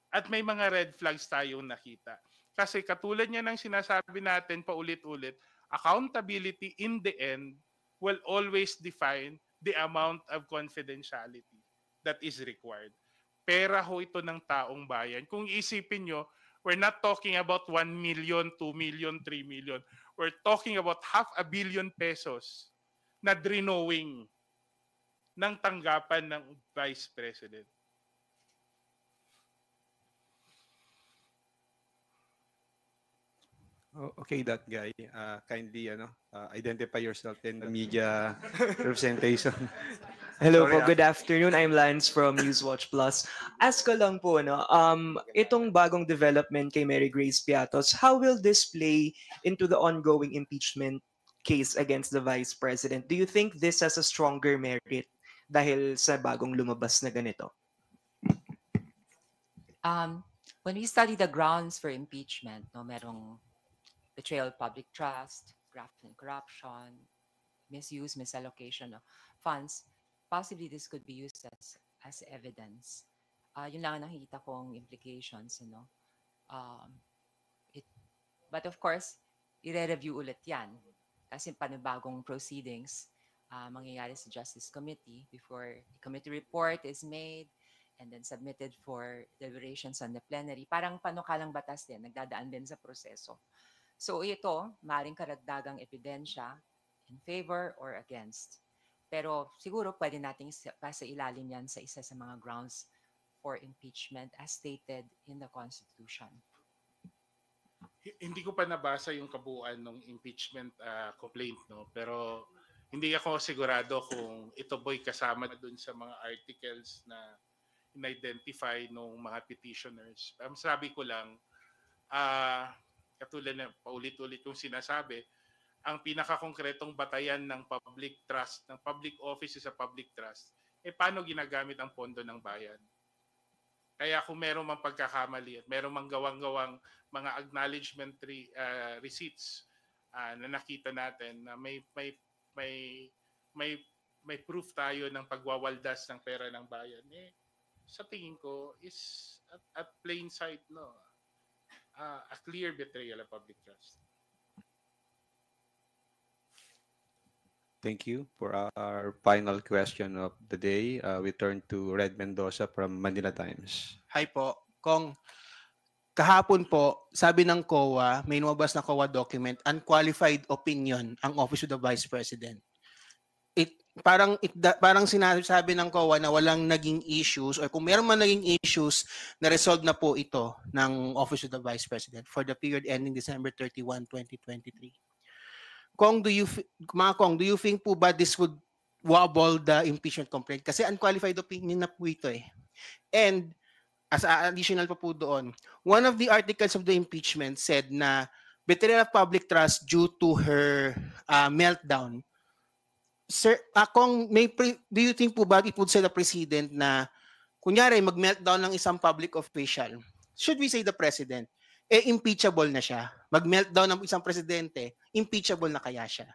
Speaker 4: At may mga red flags tayong nakita. Kasi katulad niya ng sinasabi natin paulit-ulit, accountability in the end will always define the amount of confidentiality that is required. Pera ho ito ng taong bayan. Kung isipin nyo, we're not talking about 1 million, 2 million, 3 million. We're talking about 500 million pesos na drenowing ng tanggapan ng Vice President.
Speaker 2: Okay, that guy. Kindly identify yourself in the media representation.
Speaker 11: Hello
Speaker 2: Sorry,
Speaker 11: po, good afternoon. I'm Lance from Newswatch Plus. Ask ko lang po, itong bagong development kay Mary Grace Piatos, how will this play into the ongoing impeachment case against the Vice President? Do you think this has a stronger merit dahil sa bagong lumabas na ganito?
Speaker 1: When we study the grounds for impeachment, merong betrayal of public trust, graft and corruption, misuse, misallocation of funds, possibly this could be used as evidence. Yun lang ang nakikita kong implications, but of course, i-review ulit yan. Kasi panibagong proceedings mangyayari sa Justice Committee before the committee report is made and then submitted for deliberations on the plenary. Parang panukalang batas din, nagdadaan din sa proseso. So ito, maaaring karagdagang ebidensya in favor or against. Pero siguro pwede nating pasa ilalim yan sa isa sa mga grounds for impeachment as stated in the Constitution.
Speaker 4: Hindi ko pa nabasa yung kabuuan ng impeachment complaint, pero hindi ako sigurado kung ito boy kasama dun sa mga articles na in-identify ng mga petitioners. Sabi ko lang, katulad na paulit-ulit yung sinasabi, ang pinakakongkretong batayan ng public trust, ng public office sa public trust, paano ginagamit ang pondo ng bayan? Kaya kung meron mang pagkakamali at meron mang gawang-gawang mga acknowledgement receipts na nakita natin na may proof tayo ng pagwawaldas ng pera ng bayan, sa tingin ko is at plain sight, a clear betrayal of public trust.
Speaker 2: Thank you. For our final question of the day, we turn to Red Mendoza from Manila Times.
Speaker 12: Hi po. Kong, kahapon po, sabi ng COA, may lumabas na COA document, unqualified opinion ang Office of the Vice President. Parang sinasabi ng COA na walang naging issues or kung meron man naging issues, na-resolve na po ito ng Office of the Vice President for the period ending December 31, 2023. Kong, do you think po ba this would wobble the impeachment complaint? Kasi unqualified opinion na po ito eh. And as additional pa po doon, one of the articles of the impeachment said na betrayal of public trust due to her meltdown. Sir, Kong, do you think po ba it would set a precedent na kunyari mag-meltdown ng isang public official? Should we say the president? Impeachable na siya. Mag-meltdown ng isang presidente, impeachable na kaya siya?